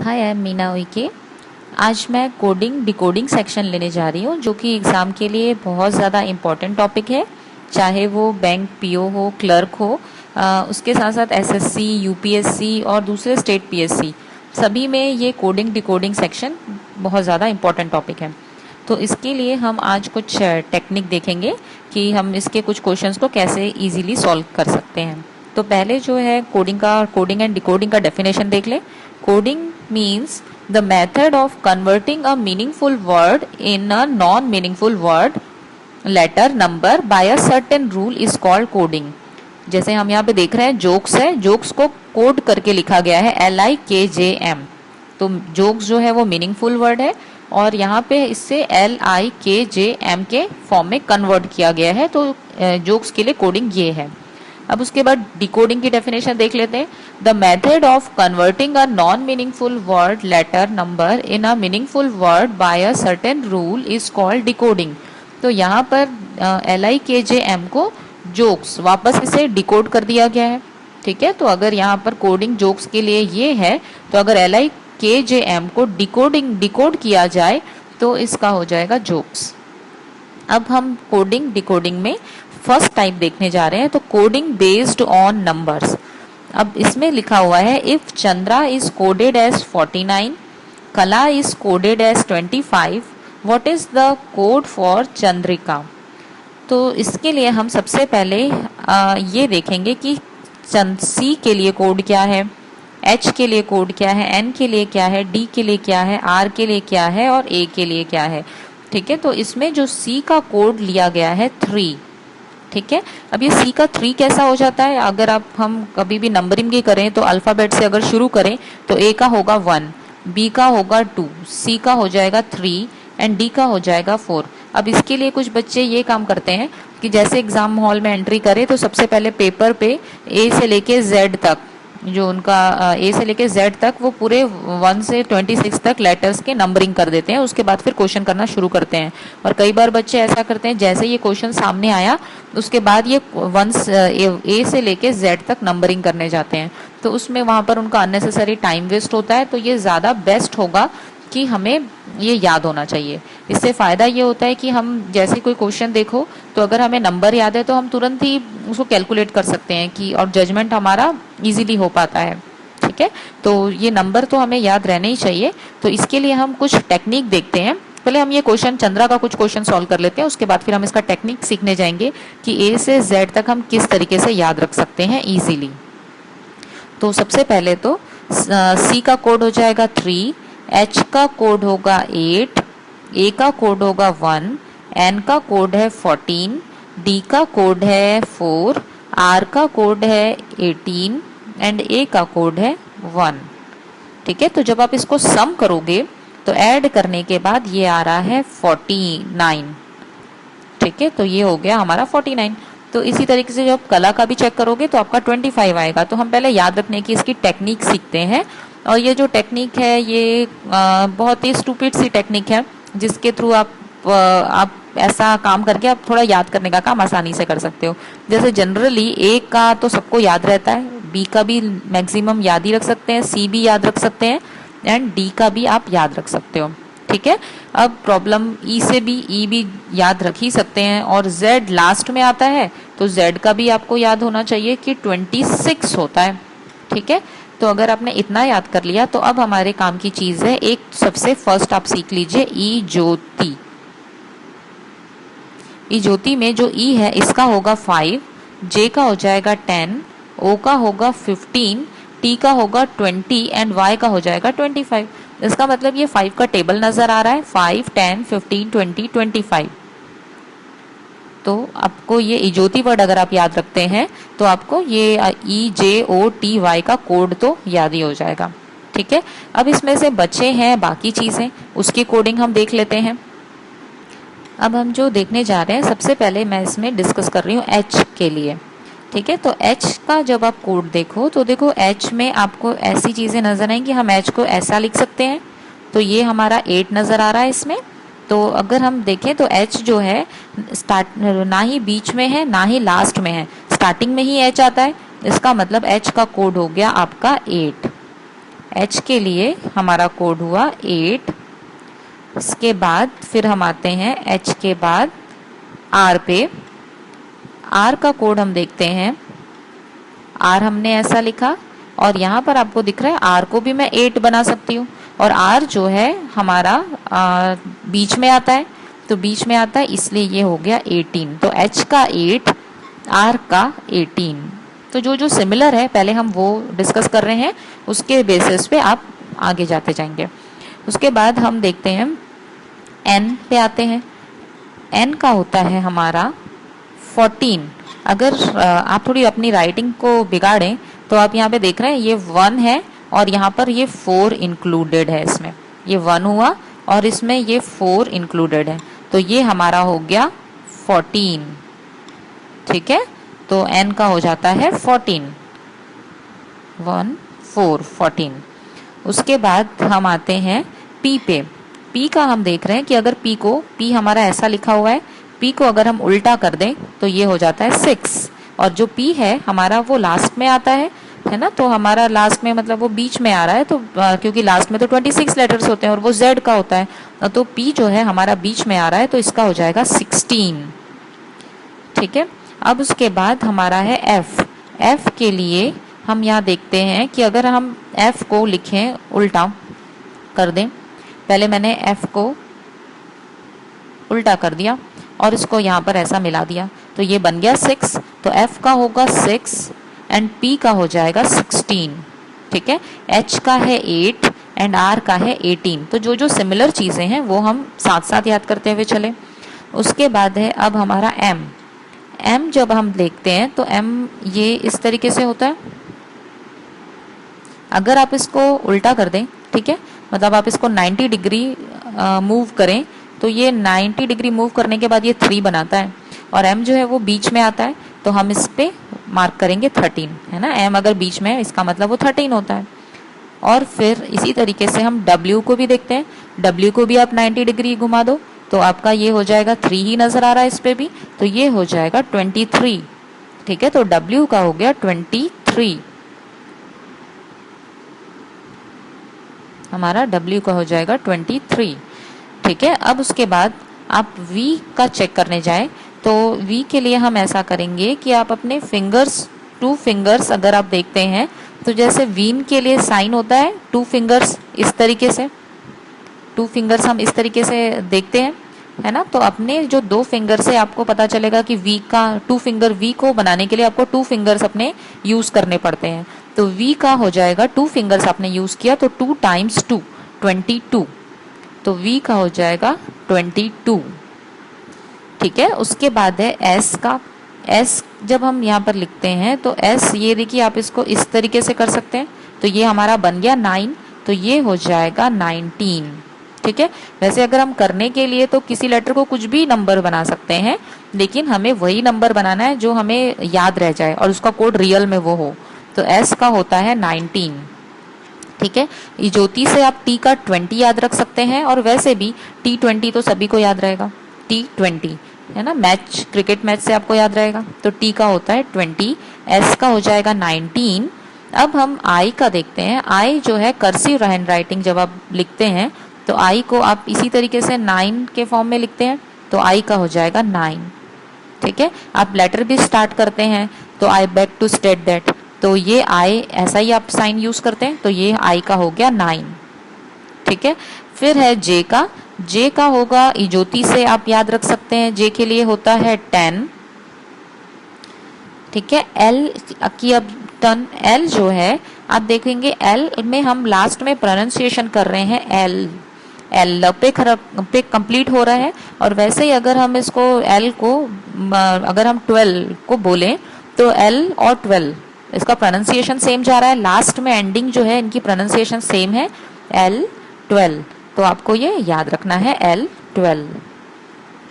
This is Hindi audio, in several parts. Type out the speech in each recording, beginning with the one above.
Hi, I am Meena Uikey. आज मैं कोडिंग डिकोडिंग सेक्शन लेने जा रही हूँ, जो कि एग्ज़ाम के लिए बहुत ज़्यादा इम्पोर्टेंट टॉपिक है। चाहे वो बैंक पीओ हो, क्लर्क हो, उसके साथ साथ एसएससी, यूपीएससी और दूसरे स्टेट पीएससी, सभी में ये कोडिंग डिकोडिंग सेक्शन बहुत ज़्यादा इम्पोर्टेंट टॉपिक है। तो इसके लिए हम आज कुछ टेक्निक देखेंगे कि हम इसके कुछ क्वेश्चंस को कैसे इजीली सॉल्व कर सकते हैं। तो पहले जो है कोडिंग एंड डिकोडिंग का डेफिनेशन देख लें। Coding means the method of converting a meaningful word in a non-meaningful word, letter, number by a certain rule is called coding। जैसे हम यहाँ पे देख रहे हैं जोक्स है, जोक्स को कोड करके लिखा गया है LIKJM। तो जोक्स जो है वो मीनिंगफुल वर्ड है और यहाँ पे इससे LIKJM के फॉर्म में कन्वर्ट किया गया है। तो जोक्स के लिए कोडिंग ये है। अब उसके बाद डिकोडिंग की डेफिनेशन देख लेते हैं। The method of converting a non meaningful word, letter, number in a meaningful word by a certain rule is called decoding. तो यहाँ पर LIKJM को जोक्स वापस इसे डिकोड कर दिया गया है। ठीक है, तो अगर यहाँ पर कोडिंग जोक्स के लिए ये है, तो अगर LIKJM को डिकोड किया जाए तो इसका हो जाएगा जोक्स। अब हम कोडिंग डिकोडिंग में फर्स्ट टाइप देखने जा रहे हैं। तो कोडिंग बेस्ड ऑन नंबर्स। अब इसमें लिखा हुआ है if Chandra is coded as 49, Kala is coded as 25, what is the code for Chandrika. तो इसके लिए हम सबसे पहले ये देखेंगे कि सी के लिए कोड क्या है, एच के लिए कोड क्या है, एन के लिए क्या है, डी के लिए क्या है, आर के लिए क्या है और ए के लिए क्या है। ठीक है, तो इसमें जो सी का कोड लिया गया है 3। ठीक है, अब ये सी का 3 कैसा हो जाता है, अगर हम कभी भी नंबरिंग की करें तो अल्फ़ाबेट से अगर शुरू करें तो ए का होगा 1, बी का होगा 2, सी का हो जाएगा 3 एंड डी का हो जाएगा 4। अब इसके लिए कुछ बच्चे ये काम करते हैं कि जैसे एग्जाम हॉल में एंट्री करें तो सबसे पहले पेपर पे ए से लेके जेड तक, जो उनका ए से लेके जेड तक, वो पूरे 1 से 26 तक लेटर्स के नंबरिंग कर देते हैं। उसके बाद फिर क्वेश्चन करना शुरू करते हैं। और कई बार बच्चे ऐसा करते हैं, जैसे ये क्वेश्चन सामने आया उसके बाद ये ए से लेके जेड तक नंबरिंग करने जाते हैं। तो उसमें वहां पर उनका अननेसेसरी टाइम वेस्ट होता है। तो ये ज़्यादा बेस्ट होगा कि हमें ये याद होना चाहिए। इससे फ़ायदा ये होता है कि हम जैसे कोई क्वेश्चन देखो तो अगर हमें नंबर याद है तो हम तुरंत ही उसको कैलकुलेट कर सकते हैं कि, और जजमेंट हमारा इजीली हो पाता है। ठीक है, तो ये नंबर तो हमें याद रहने ही चाहिए। तो इसके लिए हम कुछ टेक्निक देखते हैं। पहले हम ये क्वेश्चन चंद्रा का कुछ क्वेश्चन सॉल्व कर लेते हैं, उसके बाद फिर हम इसका टेक्निक सीखने जाएंगे कि ए से जेड तक हम किस तरीके से याद रख सकते हैं इजीली। तो सबसे पहले तो सी का कोड हो जाएगा 3, एच का कोड होगा 8, ए का कोड होगा 1, एन का कोड है 14, डी का कोड है 4, आर का कोड है 18 एंड ए का कोड है 1। ठीक है, तो जब आप इसको सम करोगे तो ऐड करने के बाद ये आ रहा है 49। ठीक है, तो ये हो गया हमारा 49। तो इसी तरीके से जब कला का भी चेक करोगे तो आपका 25 आएगा। तो हम पहले याद रखने की इसकी टेक्निक सीखते हैं। और ये जो टेक्निक है ये बहुत ही स्टूपिड सी टेक्निक है, जिसके थ्रू आप ऐसा काम करके आप थोड़ा याद करने का काम आसानी से कर सकते हो। जैसे जनरली ए का तो सबको याद रहता है, बी का भी मैक्सिमम याद ही रख सकते हैं, सी भी याद रख सकते हैं एंड डी का भी आप याद रख सकते हो। ठीक है, अब प्रॉब्लम ई से भी, ई भी याद रख ही सकते हैं और जेड लास्ट में आता है तो जेड का भी आपको याद होना चाहिए कि 26 होता है। ठीक है, तो अगर आपने इतना याद कर लिया तो अब हमारे काम की चीज है, एक सबसे फर्स्ट आप सीख लीजिए ई ज्योति। ई ज्योति में जो ई है इसका होगा 5, जे का हो जाएगा 10, ओ का होगा 15, टी का होगा 20 एंड वाई का हो जाएगा 25। इसका मतलब ये 5 का टेबल नजर आ रहा है, 5, 10, 15, 20, 25। तो आपको ये इजोती वर्ड अगर आप याद रखते हैं तो आपको ये EJOTY का कोड तो याद ही हो जाएगा। ठीक है, अब इसमें से बचे हैं बाकी चीजें, उसकी कोडिंग हम देख लेते हैं। अब हम जो देखने जा रहे हैं, सबसे पहले मैं इसमें डिस्कस कर रही हूँ एच के लिए। ठीक है, तो एच का जब आप कोड देखो तो देखो एच में आपको ऐसी चीजें नजर आएंगी, हम एच को ऐसा लिख सकते हैं। तो ये हमारा 8 नजर आ रहा है इसमें। तो अगर हम देखें तो एच जो है स्टार्ट ना ही बीच में है ना ही लास्ट में है, स्टार्टिंग में ही एच आता है। इसका मतलब एच का कोड हो गया आपका 8। एच के लिए हमारा कोड हुआ 8। इसके बाद फिर हम आते हैं एच के बाद आर पे। आर का कोड हम देखते हैं, आर हमने ऐसा लिखा और यहाँ पर आपको दिख रहा है आर को भी मैं 8 बना सकती हूँ, और आर जो है हमारा बीच में आता है, तो बीच में आता है इसलिए ये हो गया 18। तो एच का 8, आर का 18। तो जो जो सिमिलर है पहले हम वो डिस्कस कर रहे हैं, उसके बेसिस पे आप आगे जाते जाएंगे। उसके बाद हम देखते हैं एन पे आते हैं। एन का होता है हमारा 14। अगर आप थोड़ी अपनी राइटिंग को बिगाड़ें तो आप यहाँ पे देख रहे हैं ये 1 है और यहाँ पर ये 4 इंक्लूडेड है, इसमें ये 1 हुआ और इसमें ये 4 इंक्लूडेड है, तो ये हमारा हो गया 14। ठीक है, तो n का हो जाता है 14, 1 4 14। उसके बाद हम आते हैं p पे। p का हम देख रहे हैं कि अगर p हमारा ऐसा लिखा हुआ है, p को अगर हम उल्टा कर दें तो ये हो जाता है 6, और जो p है हमारा वो लास्ट में आता है ना, तो हमारा लास्ट में मतलब वो बीच में आ रहा है, तो क्योंकि लास्ट में तो 26 लेटर्स होते हैं और वो z का होता है, तो p जो है हमारा बीच में आ रहा है, तो इसका हो जाएगा 16। ठीक है, अब उसके बाद हमारा है f। f के लिए हम यहाँ देखते हैं कि अगर हम f को लिखें उल्टा कर दें, पहले मैंने f को उल्टा कर दिया और इसको यहाँ पर ऐसा मिला दिया, तो ये बन गया 6, तो f का होगा 6 एंड p का हो जाएगा 16। ठीक है, h का है 8 एंड r का है 18। तो जो जो सिमिलर चीज़ें हैं वो हम साथ साथ याद करते हुए चले। उसके बाद है अब हमारा m। m जब हम देखते हैं तो m ये इस तरीके से होता है। अगर आप इसको उल्टा कर दें, ठीक है, मतलब आप इसको 90 डिग्री मूव करें, तो ये 90 डिग्री मूव करने के बाद ये 3 बनाता है और m जो है वो बीच में आता है, तो हम इस पे मार्क करेंगे 13, है ना। m अगर बीच में है इसका मतलब वो 13 होता है। और फिर इसी तरीके से हम w को भी देखते हैं। w को भी आप 90 डिग्री घुमा दो तो आपका ये हो जाएगा 3 ही नजर आ रहा है इस पे भी, तो ये हो जाएगा 23। ठीक है, तो w का हो गया 23, हमारा w का हो जाएगा 23। ठीक है, अब उसके बाद आप v का चेक करने जाए तो v के लिए हम ऐसा करेंगे कि आप अपने फिंगर्स, 2 फिंगर्स अगर आप देखते हैं तो जैसे वीन के लिए साइन होता है 2 फिंगर्स इस तरीके से, 2 फिंगर्स हम इस तरीके से देखते हैं, है ना। तो अपने जो 2 फिंगर से आपको पता चलेगा कि v का 2 फिंगर, v को बनाने के लिए आपको 2 फिंगर्स अपने यूज करने पड़ते हैं, तो v का हो जाएगा 2 फिंगर्स आपने यूज किया तो 2 टाइम्स 2 22, तो v का हो जाएगा 22। ठीक है, उसके बाद है s का। s जब हम यहाँ पर लिखते हैं तो s ये देखिए आप इसको इस तरीके से कर सकते हैं, तो ये हमारा बन गया 9, तो ये हो जाएगा 19। ठीक है, वैसे अगर हम करने के लिए तो किसी लेटर को कुछ भी नंबर बना सकते हैं, लेकिन हमें वही नंबर बनाना है जो हमें याद रह जाए और उसका कोड रियल में वो हो, तो s का होता है 19। ठीक है, ज्योति से आप t का 20 याद रख सकते हैं, और वैसे भी T20 तो सभी को याद रहेगा, T20 है ना, मैच, क्रिकेट मैच से आपको याद रहेगा, तो t का होता है 20, s का हो जाएगा 19। अब हम i का देखते हैं। i जो है कर्सिव हैंड राइटिंग, जब आप लिखते हैं तो i को आप इसी तरीके से 9 के फॉर्म में लिखते हैं, तो i का हो जाएगा 9। ठीक है, आप लेटर भी स्टार्ट करते हैं तो I beg to state that, तो ये आई ऐसा ही आप साइन यूज करते हैं, तो ये आई का हो गया 9। ठीक है, फिर है जे का। जे का होगा ज्योति से आप याद रख सकते हैं, जे के लिए होता है 10। ठीक है, एल की अब टर्न। एल जो है आप देखेंगे एल में हम लास्ट में प्रोनाउंसिएशन कर रहे हैं एल, एल पे कंप्लीट हो रहा है, और वैसे ही अगर हम इसको एल को अगर हम 12 को बोलें तो एल और 12 इसका प्रोनाउंसिएशन सेम जा रहा है, लास्ट में एंडिंग जो है इनकी प्रोनाउंसिएशन सेम है, एल 12, तो आपको ये याद रखना है एल 12।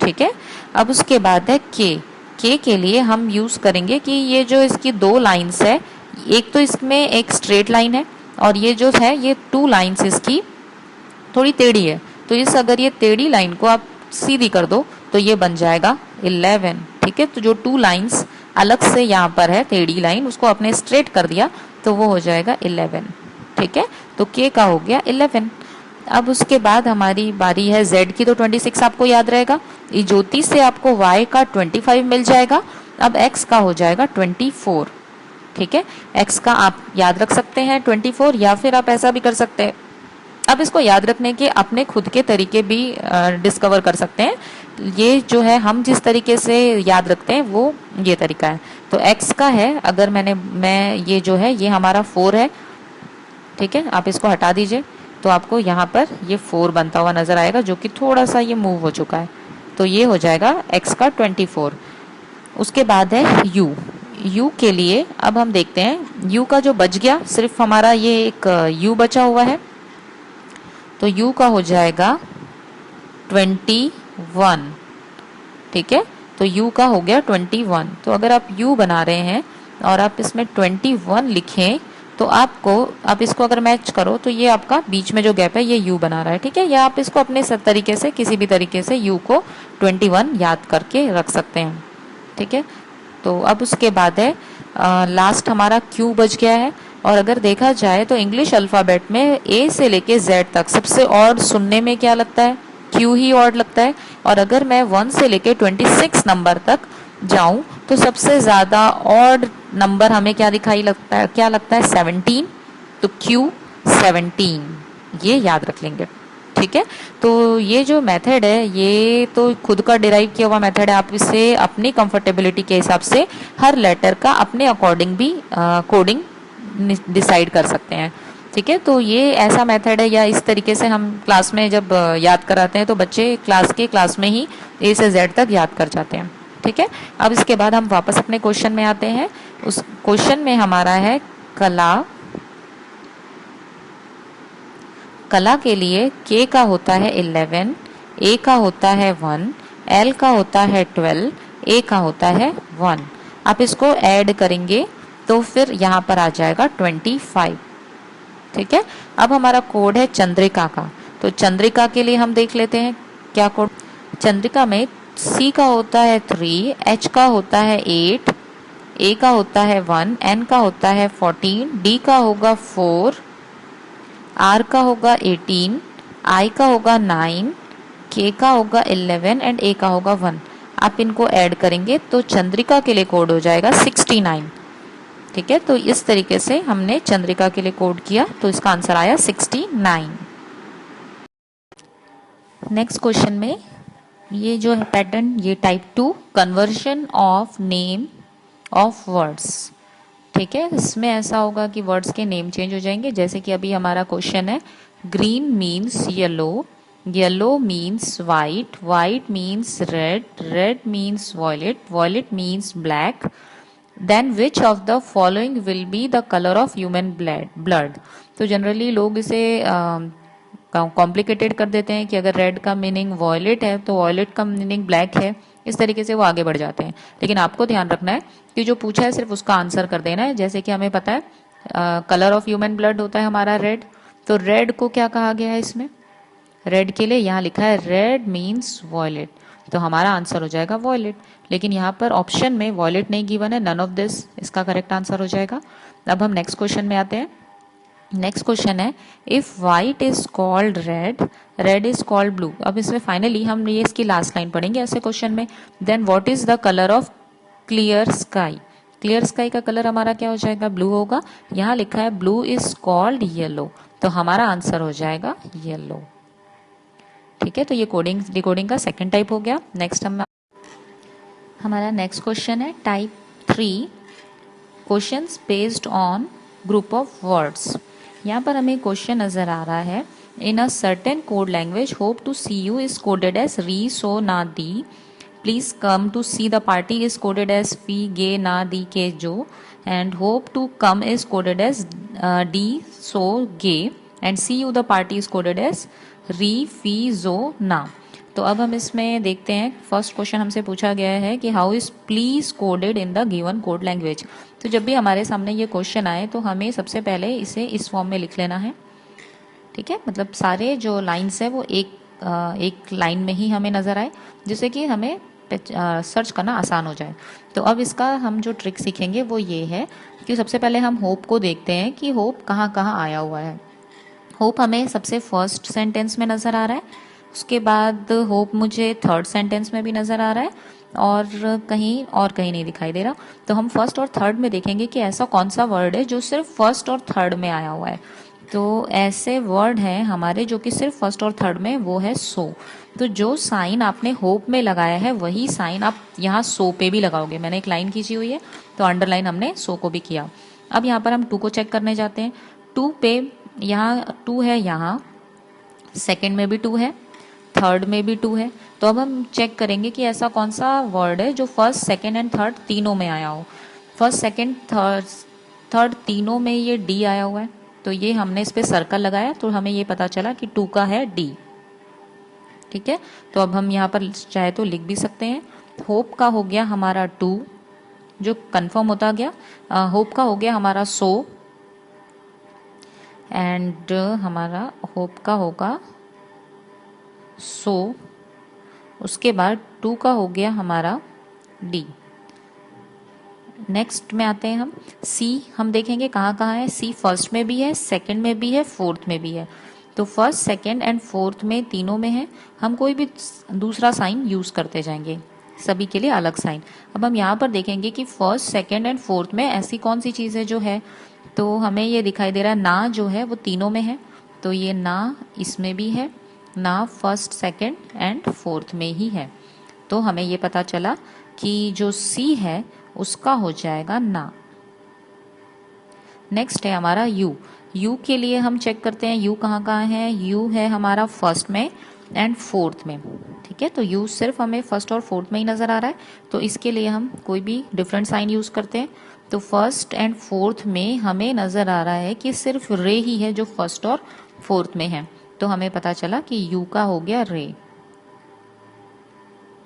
ठीक है, अब उसके बाद है के के लिए हम यूज करेंगे कि ये जो इसकी 2 लाइन्स है, एक तो इसमें एक स्ट्रेट लाइन है और ये जो है ये 2 लाइन्स इसकी थोड़ी टेढ़ी है, तो इस अगर ये टेढ़ी लाइन को आप सीधी कर दो तो ये बन जाएगा 11। ठीक है, तो जो 2 लाइन्स अलग से यहाँ पर है टेढ़ी लाइन, उसको आपने स्ट्रेट कर दिया तो वो हो जाएगा 11। ठीक है, तो k का हो गया 11। अब उसके बाद हमारी बारी है z की, तो 26 आपको याद रहेगा। ये ज्योति से आपको y का 25 मिल जाएगा। अब x का हो जाएगा 24। ठीक है, x का आप याद रख सकते हैं 24, या फिर आप ऐसा भी कर सकते हैं, अब इसको याद रखने के अपने खुद के तरीके भी डिस्कवर कर सकते हैं। ये जो है हम जिस तरीके से याद रखते हैं वो ये तरीका है। तो x का है, अगर मैं ये जो है ये हमारा 4 है। ठीक है, आप इसको हटा दीजिए तो आपको यहाँ पर ये 4 बनता हुआ नजर आएगा, जो कि थोड़ा सा ये मूव हो चुका है। तो ये हो जाएगा x का 24। उसके बाद है u के लिए अब हम देखते हैं u का जो बच गया, सिर्फ हमारा ये एक u बचा हुआ है, तो u का हो जाएगा 21। ठीक है, तो u का हो गया 21। तो अगर आप u बना रहे हैं और आप इसमें 21 लिखें तो आपको, आप इसको अगर मैच करो तो ये आपका बीच में जो गैप है ये u बना रहा है। ठीक है, या आप इसको अपने तरीके से किसी भी तरीके से u को 21 याद करके रख सकते हैं। ठीक है, तो अब उसके बाद है लास्ट हमारा q बच गया है। और अगर देखा जाए तो इंग्लिश अल्फ़ाबेट में a से लेके z तक सबसे ऑड सुनने में क्या लगता है, q ही ऑड लगता है। और अगर मैं 1 से लेके 26 नंबर तक जाऊं तो सबसे ज्यादा ऑड नंबर हमें क्या दिखाई लगता है, क्या लगता है 17, तो q 17 ये याद रख लेंगे। ठीक है, तो ये जो मेथड है ये तो खुद का डिराइव किया हुआ मेथड है, आप इसे अपनी कंफर्टेबिलिटी के हिसाब से हर लेटर का अपने अकॉर्डिंग भी कोडिंग डिसाइड कर सकते हैं। ठीक है, तो ये ऐसा मेथड है, या इस तरीके से हम क्लास में जब याद कराते हैं तो बच्चे क्लास में ही ए से जेड तक याद कर जाते हैं। ठीक है, अब इसके बाद हम वापस अपने क्वेश्चन में आते हैं। उस क्वेश्चन में हमारा है कला के लिए k का होता है 11, a का होता है 1, l का होता है 12, a का होता है 1। आप इसको ऐड करेंगे तो फिर यहाँ पर आ जाएगा 25। ठीक है, अब हमारा कोड है चंद्रिका का, तो चंद्रिका के लिए हम देख लेते हैं क्या कोड। चंद्रिका में C का होता है 3, H का होता है 8, A का होता है 1, N का होता है 14, D का होगा 4, R का होगा 18, I का होगा 9, K का होगा 11 एंड A का होगा 1। आप इनको ऐड करेंगे तो चंद्रिका के लिए कोड हो जाएगा 69। ठीक है, तो इस तरीके से हमने चंद्रिका के लिए कोड किया, तो इसका आंसर आया 69। नेक्स्ट क्वेश्चन में ये जो है पैटर्न, ये type 2 conversion of name of words. ठीक है, इसमें ऐसा होगा कि वर्ड्स के नेम चेंज हो जाएंगे। जैसे कि अभी हमारा क्वेश्चन है green means yellow, yellow means white, white means red, red means violet, violet means black, then which of the following will be the colour of human blood. तो जनरली लोग इसे कॉम्प्लिकेटेड कर देते हैं कि अगर रेड का मीनिंग वॉयलेट है तो वॉयलेट का मीनिंग ब्लैक है, इस तरीके से वो आगे बढ़ जाते हैं। लेकिन आपको ध्यान रखना है कि जो पूछा है सिर्फ उसका आंसर कर देना है। जैसे कि हमें पता है कलर ऑफ ह्यूमन ब्लड होता है हमारा रेड, तो रेड को क्या कहा गया है इसमें, रेड के लिए यहाँ लिखा है रेड मीन्स वॉयलेट, तो हमारा आंसर हो जाएगा वॉयलेट। लेकिन यहाँ पर ऑप्शन में वॉयलेट नहीं गिवन है, नन ऑफ दिस इसका करेक्ट आंसर हो जाएगा। अब हम नेक्स्ट क्वेश्चन में आते हैं। नेक्स्ट क्वेश्चन है if white is called red, red is called blue. अब इसमें फाइनली हम ये इसकी लास्ट लाइन पढ़ेंगे ऐसे क्वेश्चन में, then what is the colour of clear sky. Clear sky का कलर हमारा क्या हो जाएगा, ब्लू होगा। यहाँ लिखा है ब्लू इज कॉल्ड येलो, तो हमारा आंसर हो जाएगा येलो। ठीक है, तो ये कोडिंग डिकोडिंग का सेकंड टाइप हो गया। नेक्स्ट हमारा नेक्स्ट क्वेश्चन है type 3 questions based on group of words. यहाँ पर हमें क्वेश्चन नजर आ रहा है in a certain code language hope to see you is coded as री सो ना दी, please come to see the party is coded as फी गे ना दी के जो, and hope to come is coded as D सो गे, and see you the party is coded as री फी जो ना। तो अब हम इसमें देखते हैं, फर्स्ट क्वेश्चन हमसे पूछा गया है कि how is please coded in the given code language. तो जब भी हमारे सामने ये क्वेश्चन आए तो हमें सबसे पहले इसे इस फॉर्म में लिख लेना है। ठीक है, मतलब सारे जो लाइन्स है वो एक लाइन में ही हमें नजर आए, जिससे कि हमें सर्च करना आसान हो जाए। तो अब इसका हम जो ट्रिक सीखेंगे वो ये है कि सबसे पहले हम होप को देखते हैं कि होप कहाँ कहाँ आया हुआ है। होप हमें सबसे फर्स्ट सेंटेंस में नज़र आ रहा है, उसके बाद होप मुझे थर्ड सेंटेंस में भी नज़र आ रहा है और कहीं नहीं दिखाई दे रहा। तो हम फर्स्ट और थर्ड में देखेंगे कि ऐसा कौन सा वर्ड है जो सिर्फ फर्स्ट और थर्ड में आया हुआ है। तो ऐसे वर्ड हैं हमारे जो कि सिर्फ फर्स्ट और थर्ड में, वो है सो। तो जो साइन आपने होप में लगाया है वही साइन आप यहाँ सो पे भी लगाओगे। मैंने एक लाइन खींची हुई है तो अंडरलाइन हमने सो को भी किया। अब यहाँ पर हम टू को चेक करने जाते हैं। टू पे यहाँ टू है, यहाँ सेकंड में भी टू है, थर्ड में भी टू है। तो अब हम चेक करेंगे कि ऐसा कौन सा वर्ड है जो फर्स्ट सेकंड एंड थर्ड तीनों में आया हो। फर्स्ट सेकंड थर्ड तीनों में ये डी आया हुआ है, तो ये हमने इस पे सर्कल लगाया तो हमें ये पता चला कि टू का है डी। ठीक है, तो अब हम यहाँ पर चाहे तो लिख भी सकते हैं। होप का हो गया हमारा टू, जो कंफर्म होता गया। होप का हो गया हमारा सो, एंड हमारा होप का होगा सो। उसके बाद टू का हो गया हमारा डी। नेक्स्ट में आते हैं हम सी। हम देखेंगे कहाँ कहाँ है। सी फर्स्ट में भी है, सेकंड में भी है, फोर्थ में भी है। तो फर्स्ट सेकंड एंड फोर्थ में तीनों में है। हम कोई भी दूसरा साइन यूज करते जाएंगे, सभी के लिए अलग साइन। अब हम यहाँ पर देखेंगे कि फर्स्ट सेकंड एंड फोर्थ में ऐसी कौन सी चीज़ है जो है। तो हमें ये दिखाई दे रहा है ना जो है वो तीनों में है, तो ये ना इसमें भी है, ना फर्स्ट सेकंड एंड फोर्थ में ही है। तो हमें ये पता चला कि जो सी है उसका हो जाएगा ना। नेक्स्ट है हमारा यू। यू के लिए हम चेक करते हैं यू कहाँ कहाँ है। यू है हमारा फर्स्ट में एंड फोर्थ में। ठीक है, तो यू सिर्फ हमें फर्स्ट और फोर्थ में ही नजर आ रहा है, तो इसके लिए हम कोई भी डिफरेंट साइन यूज करते हैं। तो फर्स्ट एंड फोर्थ में हमें नजर आ रहा है कि सिर्फ रे ही है जो फर्स्ट और फोर्थ में है, तो हमें पता चला कि यू का हो गया रे।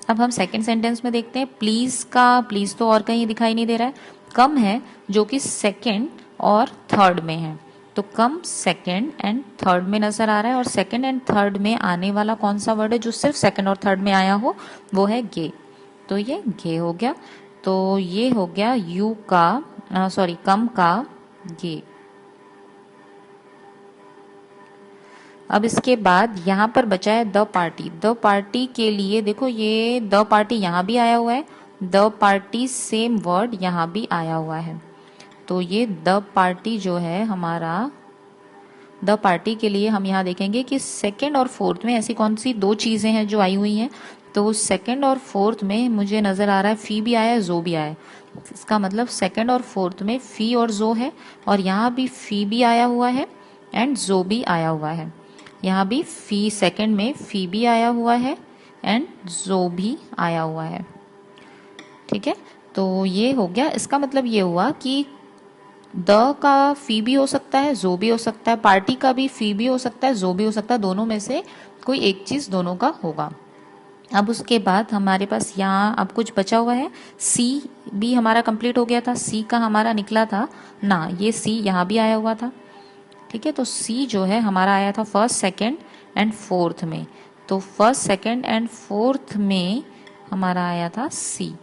अब हम सेकंड सेंटेंस में देखते हैं प्लीज का। प्लीज तो और कहीं दिखाई नहीं दे रहा है, कम है जो कि सेकंड और थर्ड में है। तो कम सेकंड एंड थर्ड में नजर आ रहा है, और सेकंड एंड थर्ड में आने वाला कौन सा वर्ड है जो सिर्फ सेकंड और थर्ड में आया हो, वो है गे। तो ये गे हो गया। तो ये हो गया यू का कम का गे। अब इसके बाद यहाँ पर बचा है द पार्टी। द पार्टी के लिए देखो ये द पार्टी यहाँ भी आया हुआ है, द पार्टी सेम वर्ड यहाँ भी आया हुआ है। तो ये द पार्टी जो है हमारा, द पार्टी के लिए हम यहाँ देखेंगे कि सेकंड और फोर्थ में ऐसी कौन सी दो चीजें हैं जो आई हुई हैं। तो सेकंड और फोर्थ में मुझे नजर आ रहा है फी भी आया है, जो भी आया है। इसका मतलब सेकंड और फोर्थ में फी और जो है, और यहाँ भी फी भी आया हुआ है एंड जो भी आया हुआ है। यहाँ भी फी सेकंड में फी भी आया हुआ है एंड जो भी आया हुआ है। ठीक है, तो ये हो गया। इसका मतलब ये हुआ कि द का फी भी हो सकता है, जो भी हो सकता है, पार्टी का भी फी भी हो सकता है, जो भी हो सकता है, दोनों में से कोई एक चीज दोनों का होगा। अब उसके बाद हमारे पास यहाँ अब कुछ बचा हुआ है। सी भी हमारा कंप्लीट हो गया था, सी का हमारा निकला था ना, ये सी यहाँ भी आया हुआ था। ठीक है, तो सी जो है हमारा आया था फर्स्ट सेकंड एंड फोर्थ में। तो फर्स्ट सेकंड एंड फोर्थ में हमारा आया था सी।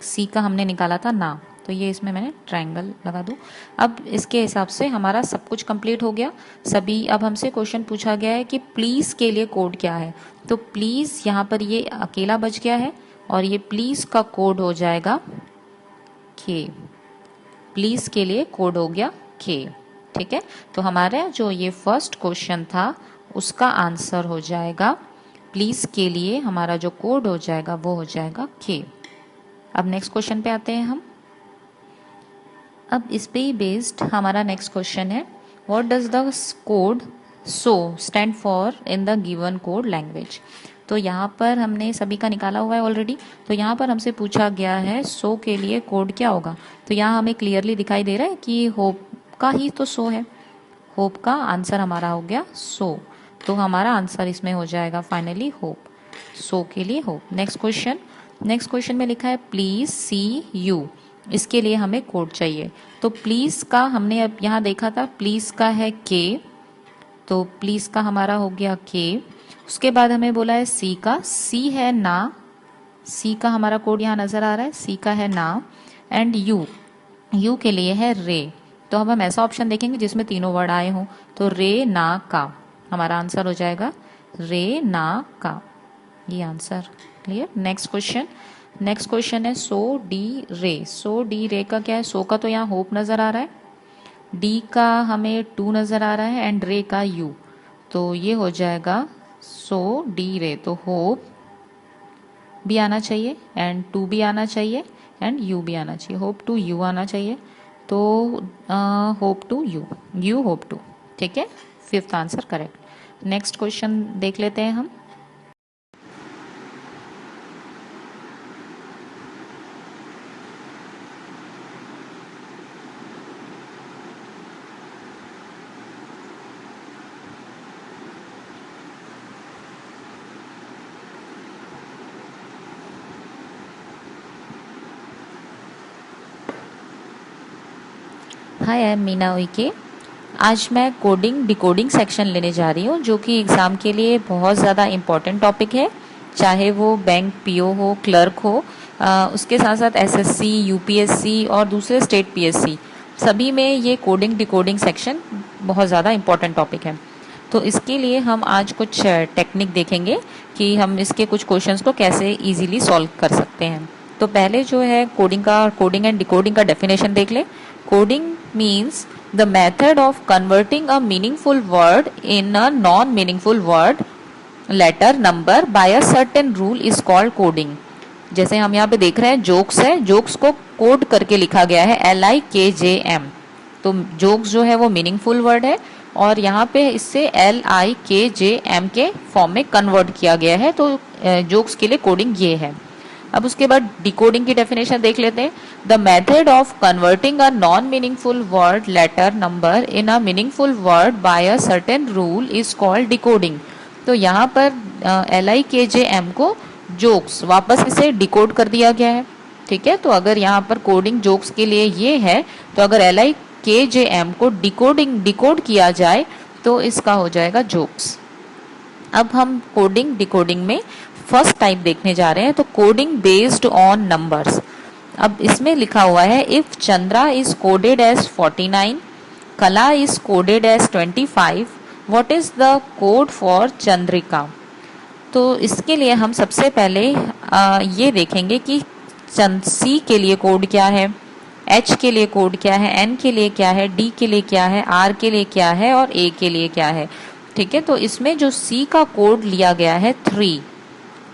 सी का हमने निकाला था ना, तो ये इसमें मैंने ट्रायंगल लगा दूं। अब इसके हिसाब से हमारा सब कुछ कंप्लीट हो गया सभी। अब हमसे क्वेश्चन पूछा गया है कि प्लीज के लिए कोड क्या है। तो प्लीज यहाँ पर ये अकेला बच गया है, और ये प्लीज का कोड हो जाएगा के। प्लीज के लिए कोड हो गया के। ठीक है, तो हमारा जो ये फर्स्ट क्वेश्चन था उसका आंसर हो जाएगा प्लीज के लिए हमारा जो कोड हो जाएगा वो हो जाएगा के। अब नेक्स्ट क्वेश्चन पे आते हैं हम। अब इस पे ही बेस्ड हमारा नेक्स्ट क्वेश्चन है, what does the code so stand for in the given code language. तो यहाँ पर हमने सभी का निकाला हुआ है ऑलरेडी। तो यहाँ पर हमसे पूछा गया है सो के लिए कोड क्या होगा। तो यहाँ हमें क्लियरली दिखाई दे रहा है कि होप का ही तो सो है, होप का आंसर हमारा हो गया सो। तो हमारा आंसर इसमें हो जाएगा फाइनली होप, सो के लिए होप। नेक्स्ट क्वेश्चन में लिखा है प्लीज सी यू, इसके लिए हमें कोड चाहिए। तो प्लीज का हमने अब यहाँ देखा था, प्लीज का है के, तो प्लीज का हमारा हो गया के। उसके बाद हमें बोला है सी का, सी है ना, सी का हमारा कोड यहाँ नज़र आ रहा है, सी का है ना, एंड यू, यू के लिए है रे। तो अब हम ऐसा ऑप्शन देखेंगे जिसमें तीनों वर्ड आए हों, तो रे ना का हमारा आंसर हो जाएगा रे ना का, ये आंसर। क्लियर। नेक्स्ट क्वेश्चन है सो डी रे। सो डी रे का क्या है? सो का तो यहाँ होप नज़र आ रहा है, डी का हमें टू नज़र आ रहा है, एंड रे का यू, तो ये हो जाएगा सो डी रे। तो होप भी आना चाहिए, एंड टू भी आना चाहिए, एंड यू भी आना चाहिए, होप टू यू आना चाहिए। तो hope to you, you hope to, ठीक है, fifth answer correct. Next question देख लेते हैं हम। Hi, I am Meena Uikey. आज मैं कोडिंग डिकोडिंग सेक्शन लेने जा रही हूँ, जो कि एग्ज़ाम के लिए बहुत ज़्यादा इम्पॉर्टेंट टॉपिक है, चाहे वो बैंक पीओ हो, क्लर्क हो, उसके साथ साथ एसएससी, यूपीएससी और दूसरे स्टेट पीएससी, सभी में ये कोडिंग डिकोडिंग सेक्शन बहुत ज़्यादा इम्पॉर्टेंट टॉपिक है। तो इसके लिए हम आज कुछ टेक्निक देखेंगे कि हम इसके कुछ क्वेश्चंस को कैसे इजीली सॉल्व कर सकते हैं। तो पहले जो है कोडिंग एंड डिकोडिंग का डेफिनेशन देख ले। Coding means the method of converting a meaningful word in a non-meaningful word, letter, number by a certain rule is called coding। जैसे हम यहाँ पे देख रहे हैं जोक्स है, जोक्स को कोड करके लिखा गया है LIKJM। तो जोक्स जो है वो मीनिंगफुल वर्ड है और यहाँ पे इससे LIKJM के फॉर्म में कन्वर्ट किया गया है, तो जोक्स के लिए कोडिंग ये है। अब उसके बाद डिकोडिंग की डेफिनेशन देख लेते हैं। The method of converting a non meaningful word, letter, number in a meaningful word by a certain rule is called decoding. तो यहाँ पर LIKJM को जोक्स वापस इसे डिकोड कर दिया गया है, ठीक है। तो अगर यहाँ पर कोडिंग जोक्स के लिए ये है, तो अगर LIKJM को डिकोड किया जाए तो इसका हो जाएगा जोक्स। अब हम कोडिंग डिकोडिंग में फर्स्ट टाइप देखने जा रहे हैं, तो कोडिंग बेस्ड ऑन नंबर्स। अब इसमें लिखा हुआ है if Chandra is coded as 49, Kala is coded as 25, what is the code for Chandrika. तो इसके लिए हम सबसे पहले ये देखेंगे कि सी के लिए कोड क्या है, एच के लिए कोड क्या है, एन के लिए क्या है, डी के लिए क्या है, आर के लिए क्या है और ए के लिए क्या है, ठीक है। तो इसमें जो सी का कोड लिया गया है 3,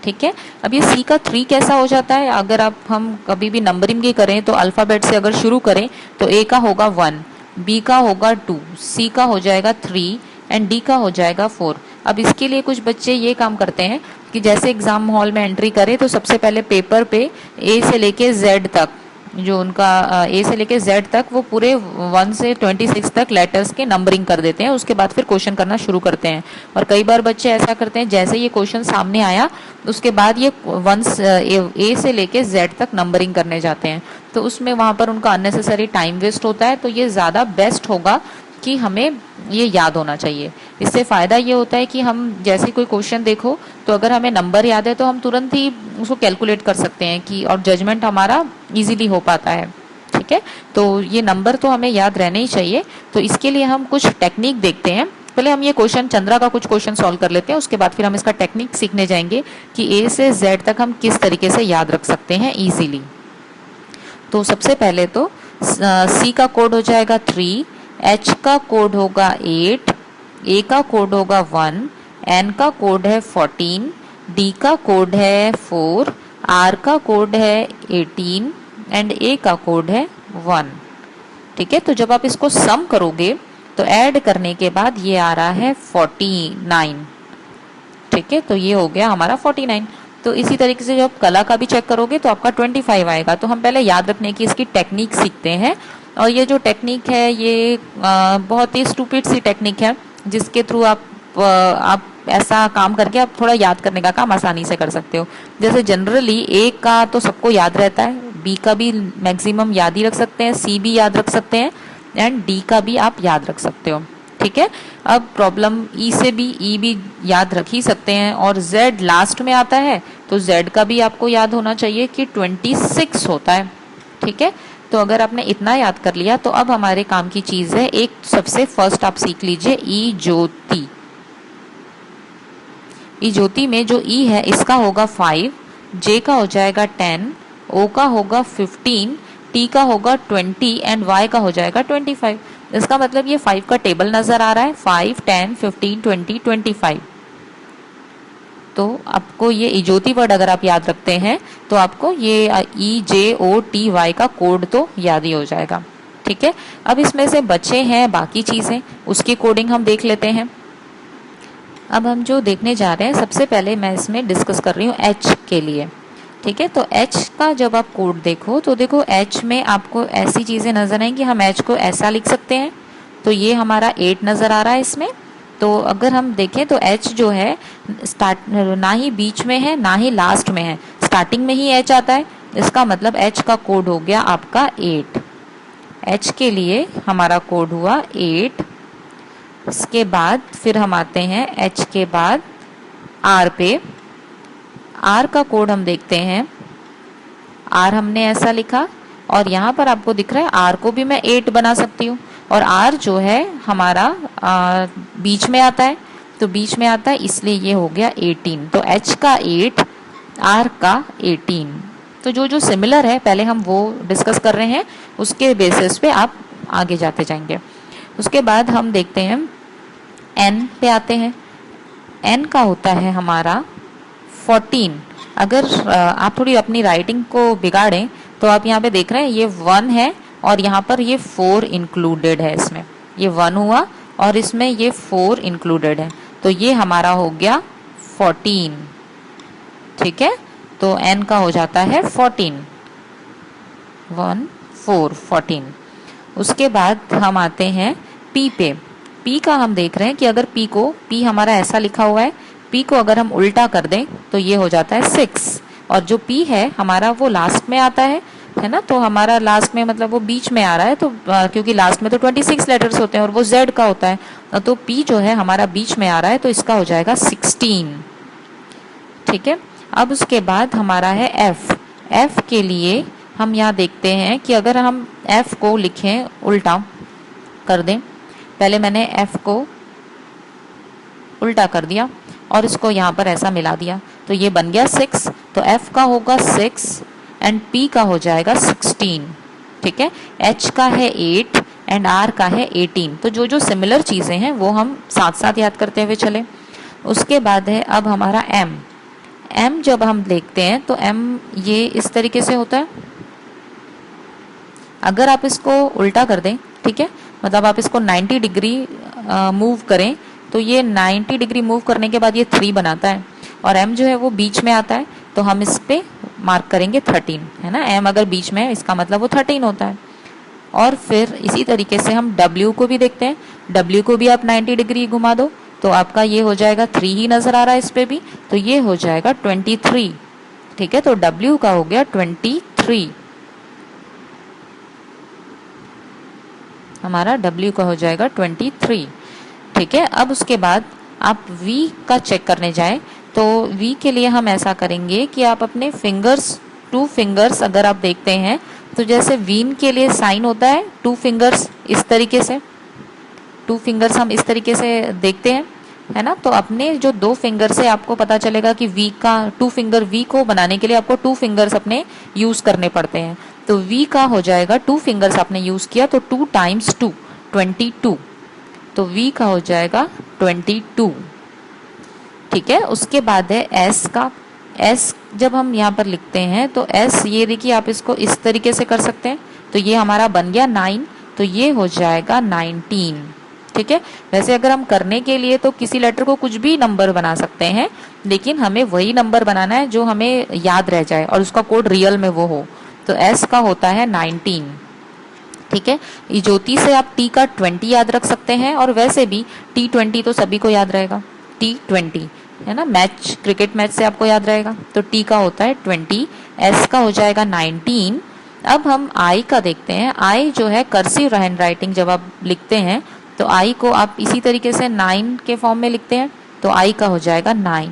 ठीक है। अब ये सी का 3 कैसा हो जाता है, अगर आप हम कभी भी नंबरिंग की करें तो अल्फ़ाबेट से अगर शुरू करें तो ए का होगा 1, बी का होगा 2, सी का हो जाएगा 3 एंड डी का हो जाएगा 4। अब इसके लिए कुछ बच्चे ये काम करते हैं कि जैसे एग्जाम हॉल में एंट्री करें तो सबसे पहले पेपर पे ए से लेके जेड तक, जो उनका ए से लेके जेड तक, वो पूरे 1 से 26 तक लेटर्स के नंबरिंग कर देते हैं, उसके बाद फिर क्वेश्चन करना शुरू करते हैं। और कई बार बच्चे ऐसा करते हैं, जैसे ये क्वेश्चन सामने आया उसके बाद ये ए से लेके जेड तक नंबरिंग करने जाते हैं, तो उसमें वहां पर उनका अननेसेसरी टाइम वेस्ट होता है। तो ये ज़्यादा बेस्ट होगा कि हमें ये याद होना चाहिए। इससे फ़ायदा ये होता है कि हम जैसे कोई क्वेश्चन देखो तो अगर हमें नंबर याद है तो हम तुरंत ही उसको कैलकुलेट कर सकते हैं कि, और जजमेंट हमारा इजीली हो पाता है, ठीक है। तो ये नंबर तो हमें याद रहने ही चाहिए। तो इसके लिए हम कुछ टेक्निक देखते हैं। पहले हम ये क्वेश्चन चंद्रा का कुछ क्वेश्चन सॉल्व कर लेते हैं, उसके बाद फिर हम इसका टेक्निक सीखने जाएंगे कि ए से जेड तक हम किस तरीके से याद रख सकते हैं इजीली। तो सबसे पहले तो सी का कोड हो जाएगा 3, एच का कोड होगा 8, ए का कोड होगा 1, एन का कोड है 14, डी का कोड है 4, आर का कोड है 18 एंड ए का कोड है 1, ठीक है। तो जब आप इसको सम करोगे तो ऐड करने के बाद ये आ रहा है 49, ठीक है। तो ये हो गया हमारा 49। तो इसी तरीके से जब कला का भी चेक करोगे तो आपका 25 आएगा। तो हम पहले याद रखने की इसकी टेक्निक सीखते हैं, और ये जो टेक्निक है ये बहुत ही स्टूपिड सी टेक्निक है, जिसके थ्रू आप ऐसा काम करके आप थोड़ा याद करने का काम आसानी से कर सकते हो। जैसे जनरली ए का तो सबको याद रहता है, बी का भी मैक्सिमम याद ही रख सकते हैं, सी भी याद रख सकते हैं एंड डी का भी आप याद रख सकते हो, ठीक है। अब प्रॉब्लम ई से भी, ई भी याद रख ही सकते हैं, और जेड लास्ट में आता है तो Z का भी आपको याद होना चाहिए कि 26 होता है। ठीक है, तो अगर आपने इतना याद कर लिया तो अब हमारे काम की चीज है, एक सबसे फर्स्ट आप सीख लीजिए ई ज्योति। ई ज्योति में जो ई है इसका होगा 5, जे का हो जाएगा 10, ओ का होगा 15, टी का होगा 20 एंड वाई का हो जाएगा 25। इसका मतलब ये 5 का टेबल नजर आ रहा है, 5, 10, 15, 20, 25। तो आपको ये इजोती वर्ड अगर आप याद रखते हैं तो आपको ये EJOTY का कोड तो याद ही हो जाएगा। ठीक है, अब इसमें से बचे हैं बाकी चीजें, उसकी कोडिंग हम देख लेते हैं। अब हम जो देखने जा रहे हैं, सबसे पहले मैं इसमें डिस्कस कर रही हूँ H के लिए। ठीक है, तो H का जब आप कोड देखो तो देखो H में आपको ऐसी चीजें नजर आएंगी, हम H को ऐसा लिख सकते हैं। तो ये हमारा 8 नजर आ रहा है इसमें। तो अगर हम देखें तो H जो है स्टार्ट ना ही बीच में है ना ही लास्ट में है, स्टार्टिंग में ही H आता है। इसका मतलब H का कोड हो गया आपका 8। H के लिए हमारा कोड हुआ 8। इसके बाद फिर हम आते हैं H के बाद R पे। R का कोड हम देखते हैं, R हमने ऐसा लिखा और यहाँ पर आपको दिख रहा है R को भी मैं 8 बना सकती हूँ। और R जो है हमारा बीच में आता है, तो बीच में आता है इसलिए ये हो गया 18। तो H का 8, R का 18। तो जो जो सिमिलर है पहले हम वो डिस्कस कर रहे हैं, उसके बेसिस पे आप आगे जाते जाएंगे। उसके बाद हम देखते हैं N पे आते हैं। N का होता है हमारा 14। अगर आप थोड़ी अपनी राइटिंग को बिगाड़ें तो आप यहाँ पे देख रहे हैं ये 1 है और यहाँ पर ये 4 इंक्लूडेड है। इसमें ये 1 हुआ और इसमें ये 4 इंक्लूडेड है, तो ये हमारा हो गया 14। ठीक है, तो N का हो जाता है 14, 1 4 14। उसके बाद हम आते हैं P पे। P का हम देख रहे हैं कि अगर P हमारा ऐसा लिखा हुआ है, P को अगर हम उल्टा कर दें तो ये हो जाता है 6। और जो P है हमारा वो लास्ट में आता है ना, तो हमारा लास्ट में मतलब वो बीच में आ रहा है, तो क्योंकि लास्ट में तो 26 लेटर्स होते हैं और वो Z का होता है, तो P जो है हमारा बीच में आ रहा है, तो इसका हो जाएगा 16। ठीक है, अब उसके बाद हमारा है F। F के लिए हम यहाँ देखते हैं कि अगर हम F को लिखें उल्टा कर दें, पहले मैंने F को उल्टा कर दिया और इसको यहाँ पर ऐसा मिला दिया, तो ये बन गया 6। तो F का होगा 6 एंड P का हो जाएगा 16। ठीक है, H का है 8 एंड R का है 18। तो जो जो सिमिलर चीजें हैं वो हम साथ साथ याद करते हुए चले। उसके बाद है अब हमारा M। M जब हम देखते हैं तो M ये इस तरीके से होता है। अगर आप इसको उल्टा कर दें, ठीक है, मतलब आप इसको 90 डिग्री मूव करें तो ये 90 डिग्री मूव करने के बाद ये 3 बनाता है और M जो है वो बीच में आता है, तो हम इस पे मार्क करेंगे 13, है ना। M अगर बीच में है इसका मतलब वो 13 होता है। और फिर इसी तरीके से हम W को भी देखते हैं। W को भी आप 90 डिग्री घुमा दो तो आपका ये हो जाएगा 3 ही नजर आ रहा है इस पे भी, तो ये हो जाएगा 23। ठीक है, तो W का हो गया 23, हमारा W का हो जाएगा 23। ठीक है, अब उसके बाद आप V का चेक करने जाएं तो V के लिए हम ऐसा करेंगे कि आप अपने फिंगर्स 2 फिंगर्स अगर आप देखते हैं तो जैसे वीन के लिए साइन होता है 2 फिंगर्स, इस तरीके से 2 फिंगर्स हम इस तरीके से देखते हैं, है ना। तो अपने जो 2 फिंगर से आपको पता चलेगा कि V का 2 फिंगर, V को बनाने के लिए आपको 2 फिंगर्स अपने यूज करने पड़ते हैं। तो V का हो जाएगा 2 फिंगर्स आपने यूज किया तो 2 टाइम्स 2 22, तो V का हो जाएगा 22। ठीक है, उसके बाद है S का। S जब हम यहाँ पर लिखते हैं तो S ये देखिए आप इसको इस तरीके से कर सकते हैं, तो ये हमारा बन गया 9, तो ये हो जाएगा 19। ठीक है, वैसे अगर हम करने के लिए तो किसी लेटर को कुछ भी नंबर बना सकते हैं, लेकिन हमें वही नंबर बनाना है जो हमें याद रह जाए और उसका कोड रियल में वो हो। तो S का होता है 19। ठीक है, ज्योति से आप T का 20 याद रख सकते हैं और वैसे भी T20 तो सभी को याद रहेगा, T20 है ना, मैच क्रिकेट मैच से आपको याद रहेगा। तो T का होता है 20, S का हो जाएगा 19। अब हम I का देखते हैं। I जो है कर्सिव हैंड राइटिंग जब आप लिखते हैं तो I को आप इसी तरीके से 9 के फॉर्म में लिखते हैं, तो I का हो जाएगा 9।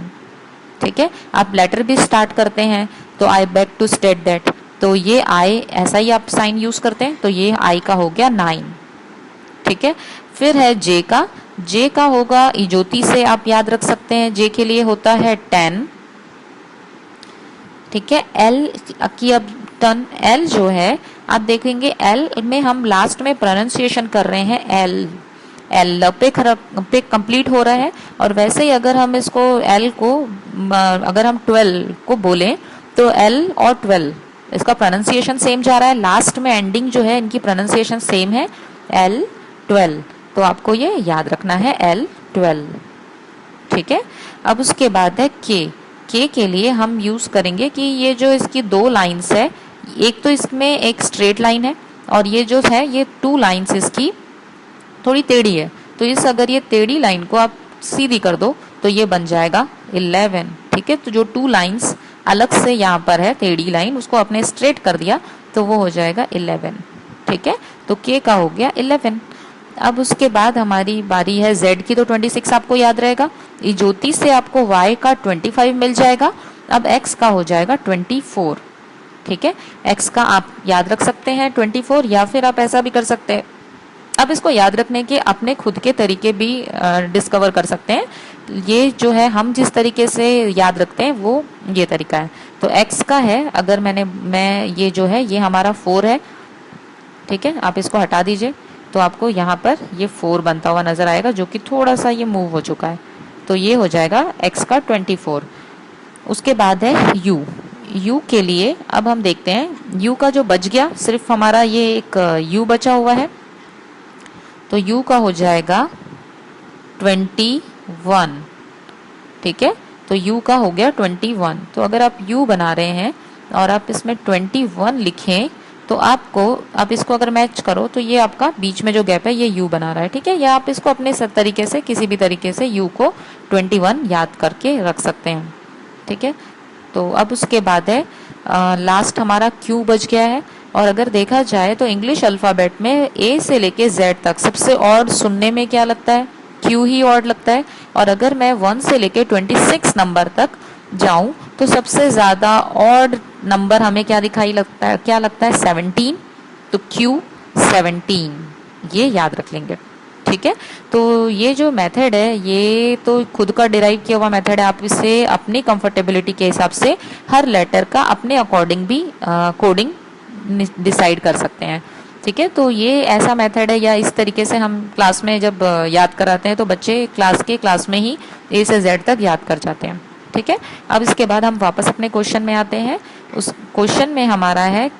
ठीक है, आप लेटर भी स्टार्ट करते हैं तो I beg to state that, तो ये आई ऐसा ही आप साइन यूज करते हैं, तो ये आई का हो गया 9। ठीक है, फिर है जे का। जे का होगा इजोती से आप याद रख सकते हैं, जे के लिए होता है 10। ठीक है, एल की अब टर्न। एल जो है आप देखेंगे एल में हम लास्ट में प्रोनाउंसिएशन कर रहे हैं एल, एल पे कंप्लीट हो रहा है। और वैसे ही अगर हम इसको एल को अगर हम 12 को बोलें तो एल और 12 इसका प्रोनाउंसिएशन सेम जा रहा है, लास्ट में एंडिंग जो है इनकी प्रोनाउंसिएशन सेम है, एल 12। तो आपको ये याद रखना है एल 12। ठीक है, अब उसके बाद है के के लिए हम यूज करेंगे कि ये जो इसकी 2 लाइन्स है, एक तो इसमें एक स्ट्रेट लाइन है और ये जो है ये 2 लाइन्स इसकी थोड़ी टेढ़ी है, तो इस अगर ये टेढ़ी लाइन को आप सीधी कर दो तो ये बन जाएगा 11। ठीक है, तो जो 2 लाइन्स अलग से यहाँ पर है टेढ़ी लाइन, उसको आपने स्ट्रेट कर दिया तो वो हो जाएगा 11। ठीक है, तो के का हो गया 11। अब उसके बाद हमारी बारी है जेड की, तो 26 आपको याद रहेगा। ज्योति से आपको वाई का 25 मिल जाएगा। अब एक्स का हो जाएगा 24। ठीक है, एक्स का आप याद रख सकते हैं 24, या फिर आप ऐसा भी कर सकते हैं, अब इसको याद रखने के अपने खुद के तरीके भी डिस्कवर कर सकते हैं। ये जो है हम जिस तरीके से याद रखते हैं वो ये तरीका है। तो x का है, अगर मैं ये जो है ये हमारा 4 है। ठीक है, आप इसको हटा दीजिए तो आपको यहाँ पर ये 4 बनता हुआ नजर आएगा, जो कि थोड़ा सा ये मूव हो चुका है, तो ये हो जाएगा x का 24। उसके बाद है u के लिए अब हम देखते हैं u का जो बच गया, सिर्फ हमारा ये एक u बचा हुआ है, तो u का हो जाएगा 21। ठीक है, तो u का हो गया 21। तो अगर आप u बना रहे हैं और आप इसमें 21 लिखें तो आपको, आप इसको अगर मैच करो तो ये आपका बीच में जो गैप है ये u बना रहा है। ठीक है, या आप इसको अपने तरीके से किसी भी तरीके से u को 21 याद करके रख सकते हैं। ठीक है, तो अब उसके बाद है लास्ट हमारा q बच गया है। और अगर देखा जाए तो इंग्लिश अल्फ़ाबेट में A से लेके Z तक सबसे ऑड सुनने में क्या लगता है, Q ही ऑड लगता है। और अगर मैं 1 से लेके 26 नंबर तक जाऊं तो सबसे ज्यादा ऑड नंबर हमें क्या लगता है 17, तो Q 17, ये याद रख लेंगे। ठीक है, तो ये जो मेथड है ये तो खुद का डिराइव किया हुआ मेथड है, आप इसे अपनी कंफर्टेबिलिटी के हिसाब से हर लेटर का अपने अकॉर्डिंग भी कोडिंग डिसाइड कर सकते हैं। ठीक है, तो ये ऐसा मेथड है, या इस तरीके से हम क्लास में जब याद कराते हैं तो बच्चे क्लास में ही A से Z तक याद कर जाते हैं। ठीक है, अब इसके बाद हम वापस अपने क्वेश्चन में आते हैं। उस क्वेश्चन में हमारा है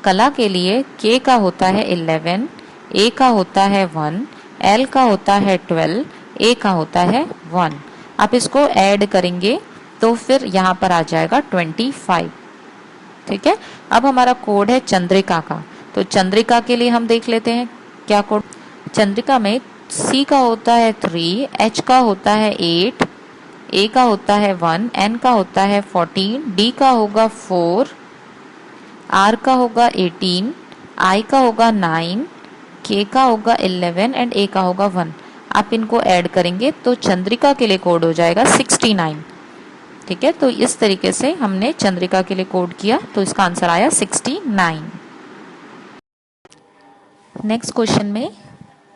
कला के लिए K का होता है 11, A का होता है 1, L का होता है 12, A का होता है 1। आप इसको ऐड करेंगे तो फिर यहाँ पर आ जाएगा 25। ठीक है, अब हमारा कोड है चंद्रिका का, तो चंद्रिका के लिए हम देख लेते हैं क्या कोड। चंद्रिका में C का होता है 3, H का होता है 8, A का होता है 1, N का होता है 14, D का होगा 4, R का होगा 18, I का होगा 9, K का होगा 11 एंड A का होगा 1। आप इनको ऐड करेंगे तो चंद्रिका के लिए कोड हो जाएगा 69। ठीक है, तो इस तरीके से हमने चंद्रिका के लिए कोड किया, तो इसका आंसर आया 69। नेक्स्ट क्वेश्चन में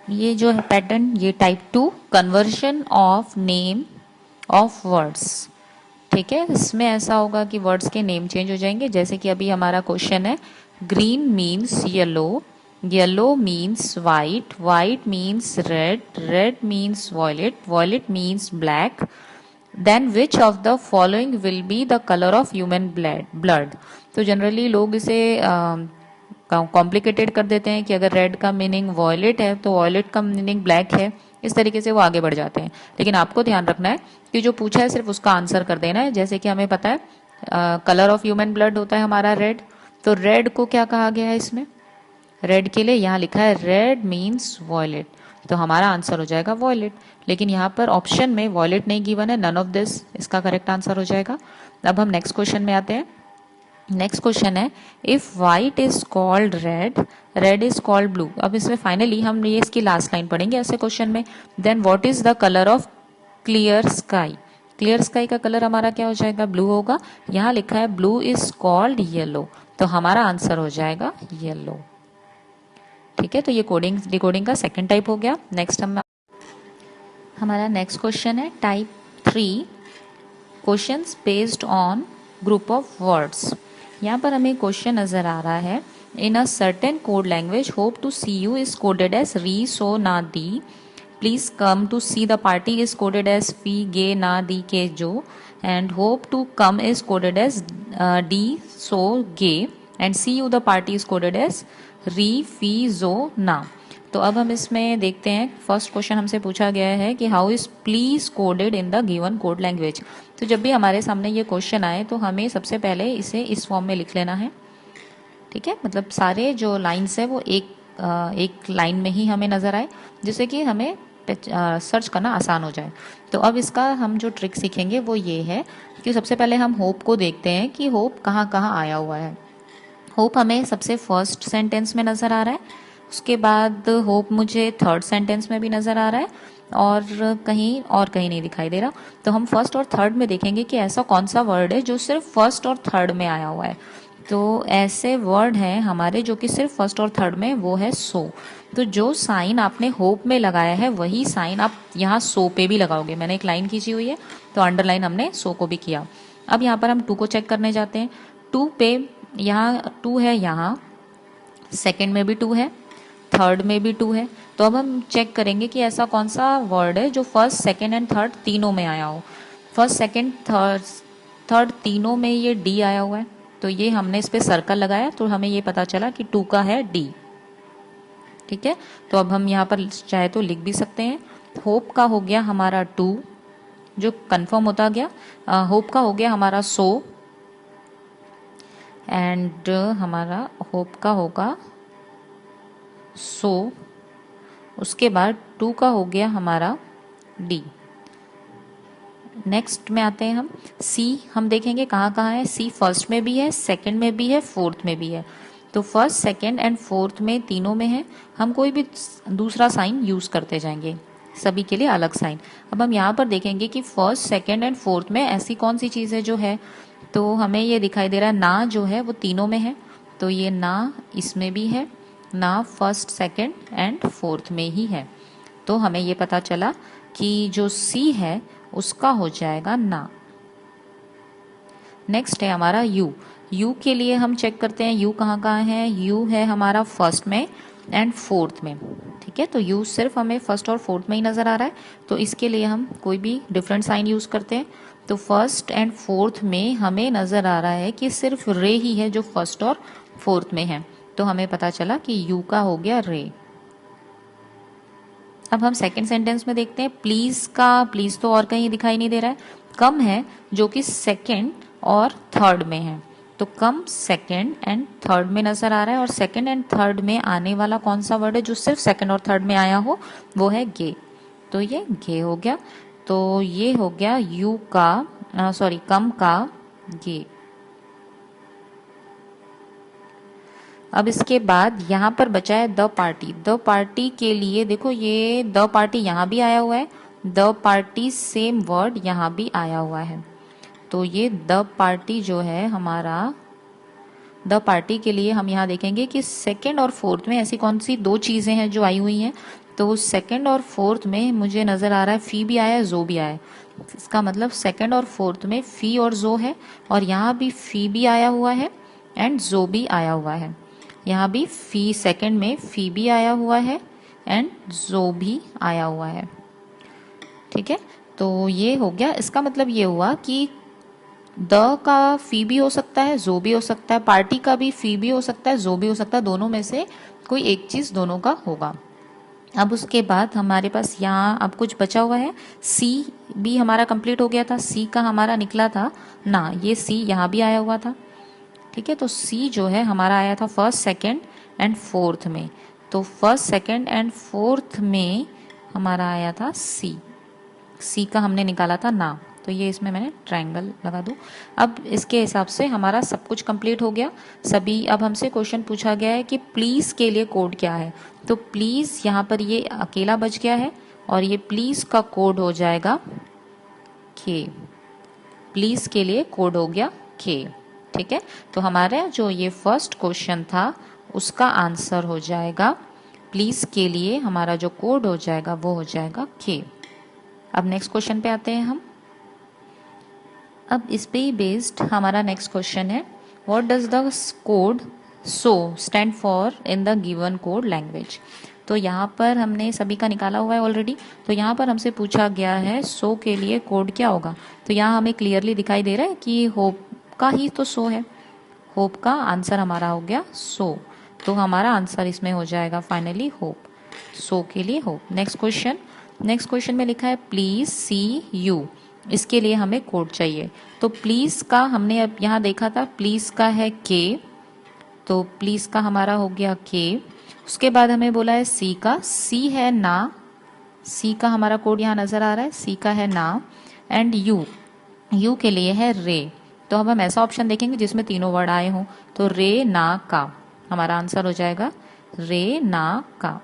ये जो है पैटर्न, ये type 2 conversion of name of words. ठीक है, इसमें ऐसा होगा कि वर्ड्स के नेम चेंज हो जाएंगे, जैसे कि अभी हमारा क्वेश्चन है green means yellow, yellow means white, white means red, red means violet, violet means black, then which of the following will be the colour of human blood. तो जनरली लोग इसे कॉम्प्लिकेटेड कर देते हैं कि अगर रेड का मीनिंग वॉयलेट है तो वॉयलेट का मीनिंग ब्लैक है, इस तरीके से वो आगे बढ़ जाते हैं। लेकिन आपको ध्यान रखना है कि जो पूछा है सिर्फ उसका आंसर कर देना है। जैसे कि हमें पता है कलर ऑफ ह्यूमन ब्लड होता है हमारा रेड, तो रेड को क्या कहा गया है इसमें, रेड के लिए यहाँ लिखा है रेड मीन्स वॉयलेट, तो हमारा आंसर हो जाएगा वॉयलेट। लेकिन यहाँ पर ऑप्शन में वॉयलेट नहीं गिवन है, नन ऑफ दिस इसका करेक्ट आंसर हो जाएगा। अब हम नेक्स्ट क्वेश्चन में आते हैं। नेक्स्ट क्वेश्चन है, if white is called red, red is called blue. अब इसमें फाइनली हम ये इसकी लास्ट लाइन पढ़ेंगे ऐसे क्वेश्चन में, then what is the colour of clear sky. Clear sky का कलर हमारा क्या हो जाएगा, ब्लू होगा। यहाँ लिखा है ब्लू इज कॉल्ड येलो, तो हमारा आंसर हो जाएगा येलो। ठीक है, तो ये कोडिंग डिकोडिंग का सेकंड टाइप हो गया। नेक्स्ट हमारा नेक्स्ट क्वेश्चन है type 3, questions based on group of words. यहाँ पर हमें क्वेश्चन नजर आ रहा है, in a certain code language hope to see you is coded as री सो ना दी, please come to see the party is coded as फी गे ना दी के जो, and hope to come is coded as D सो गे, and see you the party is coded as री फी जो ना। तो अब हम इसमें देखते हैं, फर्स्ट क्वेश्चन हमसे पूछा गया है कि how is please coded in the given code language. तो जब भी हमारे सामने ये क्वेश्चन आए तो हमें सबसे पहले इसे इस फॉर्म में लिख लेना है। ठीक है, मतलब सारे जो लाइन्स है वो एक लाइन में ही हमें नजर आए, जिससे कि हमें सर्च करना आसान हो जाए। तो अब इसका हम जो ट्रिक सीखेंगे वो ये है कि सबसे पहले हम होप को देखते हैं कि होप कहाँ कहाँ आया हुआ है। होप हमें सबसे फर्स्ट सेंटेंस में नजर आ रहा है, उसके बाद होप मुझे थर्ड सेंटेंस में भी नजर आ रहा है, और कहीं नहीं दिखाई दे रहा। तो हम फर्स्ट और थर्ड में देखेंगे कि ऐसा कौन सा वर्ड है जो सिर्फ फर्स्ट और थर्ड में आया हुआ है। तो ऐसे वर्ड हैं हमारे जो कि सिर्फ फर्स्ट और थर्ड में, वो है सो। तो जो साइन आपने होप में लगाया है वही साइन आप यहाँ सो पे भी लगाओगे। मैंने एक लाइन खींची हुई है तो अंडरलाइन हमने सो को भी किया। अब यहाँ पर हम टू को चेक करने जाते हैं। टू पे यहाँ टू है, यहाँ सेकेंड में भी टू है, थर्ड में भी टू है। तो अब हम चेक करेंगे कि ऐसा कौन सा वर्ड है जो फर्स्ट सेकेंड एंड थर्ड तीनों में आया हो। फर्स्ट सेकेंड थर्ड तीनों में ये डी आया हुआ है, तो ये हमने इस पे सर्कल लगाया तो हमें ये पता चला कि टू का है डी। ठीक है, तो अब हम यहाँ पर चाहे तो लिख भी सकते हैं। होप का हो गया हमारा टू, जो कंफर्म होता गया। होप का हो गया हमारा सो, एंड हमारा होप का होगा सो। उसके बाद टू का हो गया हमारा डी। नेक्स्ट में आते हैं हम सी। हम देखेंगे कहाँ कहाँ है। सी फर्स्ट में भी है, सेकंड में भी है, फोर्थ में भी है। तो फर्स्ट सेकंड एंड फोर्थ में तीनों में है। हम कोई भी दूसरा साइन यूज करते जाएंगे, सभी के लिए अलग साइन। अब हम यहाँ पर देखेंगे कि फर्स्ट सेकंड एंड फोर्थ में ऐसी कौन सी चीज़ है जो है, तो हमें ये दिखाई दे रहा है ना जो है वो तीनों में है, तो ये ना इसमें भी है, ना फर्स्ट सेकंड एंड फोर्थ में ही है। तो हमें ये पता चला कि जो सी है उसका हो जाएगा ना। नेक्स्ट है हमारा यू। यू के लिए हम चेक करते हैं यू कहाँ कहाँ है। यू है हमारा फर्स्ट में एंड फोर्थ में। ठीक है, तो यू सिर्फ हमें फर्स्ट और फोर्थ में ही नजर आ रहा है, तो इसके लिए हम कोई भी डिफरेंट साइन यूज करते हैं। तो फर्स्ट एंड फोर्थ में हमें नजर आ रहा है कि सिर्फ रे ही है जो फर्स्ट और फोर्थ में है, तो हमें पता चला कि यू का हो गया रे। अब हम सेकंड सेंटेंस में देखते हैं प्लीज का। प्लीज तो और कहीं दिखाई नहीं दे रहा है, कम है जो कि सेकंड और थर्ड में है। तो कम सेकंड एंड थर्ड में नजर आ रहा है, और सेकंड एंड थर्ड में आने वाला कौन सा वर्ड है जो सिर्फ सेकंड और थर्ड में आया हो, वो है गे। तो ये गे हो गया। तो ये हो गया यू का कम का गे। अब इसके बाद यहाँ पर बचा है द पार्टी। द पार्टी के लिए देखो ये द पार्टी यहाँ भी आया हुआ है, द पार्टी सेम वर्ड यहाँ भी आया हुआ है। तो ये द पार्टी जो है हमारा, द पार्टी के लिए हम यहाँ देखेंगे कि सेकंड और फोर्थ में ऐसी कौन सी दो चीजें हैं जो आई हुई हैं। तो सेकंड और फोर्थ में मुझे नजर आ रहा है फी भी आया है, जो भी आया है। इसका मतलब सेकंड और फोर्थ में फी और जो है, और यहाँ भी फी भी आया हुआ है एंड जो भी आया हुआ है। यहाँ भी फी सेकंड में फी भी आया हुआ है एंड जो भी आया हुआ है। ठीक है, तो ये हो गया। इसका मतलब ये हुआ कि द का फी भी हो सकता है, जो भी हो सकता है, पार्टी का भी फी भी हो सकता है, जो भी हो सकता है, दोनों में से कोई एक चीज दोनों का होगा। अब उसके बाद हमारे पास यहाँ अब कुछ बचा हुआ है। सी भी हमारा कंप्लीट हो गया था, सी का हमारा निकला था ना, ये सी यहाँ भी आया हुआ था। ठीक है, तो सी जो है हमारा आया था फर्स्ट सेकंड एंड फोर्थ में। तो फर्स्ट सेकंड एंड फोर्थ में हमारा आया था सी, सी का हमने निकाला था ना, तो तो ये इसमें मैंने ट्रायंगल लगा दूँ। अब इसके हिसाब से हमारा सब कुछ कंप्लीट हो गया सभी। अब हमसे क्वेश्चन पूछा गया है कि प्लीज़ के लिए कोड क्या है, तो प्लीज़ यहाँ पर ये अकेला बच गया है और ये प्लीज़ का कोड हो जाएगा के। प्लीज़ के लिए कोड हो गया के। ठीक है, तो हमारा जो ये फर्स्ट क्वेश्चन था उसका आंसर हो जाएगा प्लीज़ के लिए हमारा जो कोड हो जाएगा वो हो जाएगा के। अब नेक्स्ट क्वेश्चन पे आते हैं हम। अब इस पे ही बेस्ड हमारा नेक्स्ट क्वेश्चन है, what does the code so stand for in the given code language. तो यहाँ पर हमने सभी का निकाला हुआ है ऑलरेडी। तो यहाँ पर हमसे पूछा गया है सो के लिए कोड क्या होगा। तो यहाँ हमें क्लियरली दिखाई दे रहा है कि होप का ही तो सो है, होप का आंसर हमारा हो गया सो। तो हमारा आंसर इसमें हो जाएगा फाइनली होप, सो के लिए होप। नेक्स्ट क्वेश्चन में लिखा है प्लीज सी यू, इसके लिए हमें कोड चाहिए। तो प्लीज का हमने अब यहाँ देखा था, प्लीज का है के, तो प्लीज का हमारा हो गया के। उसके बाद हमें बोला है सी का, सी है ना, सी का हमारा कोड यहाँ नजर आ रहा है, सी का है ना। एंड यू, यू के लिए है रे। तो अब हम ऐसा ऑप्शन देखेंगे जिसमें तीनों वर्ड आए हों, तो रे ना का हमारा आंसर हो जाएगा रे ना का,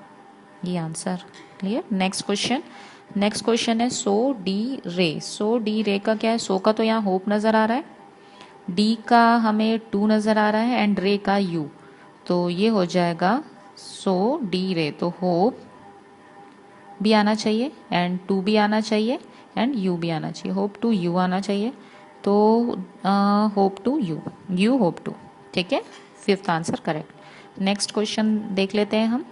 ये आंसर क्लियर। नेक्स्ट क्वेश्चन है सो डी रे। सो डी रे का क्या है, सो का तो यहाँ होप नजर आ रहा है, डी का हमें टू नजर आ रहा है एंड रे का यू, तो ये हो जाएगा सो डी रे। तो होप भी आना चाहिए एंड टू भी आना चाहिए एंड यू भी आना चाहिए, होप टू यू आना चाहिए। तो hope to you hope to, ठीक है, fifth answer correct. Next question देख लेते हैं हम।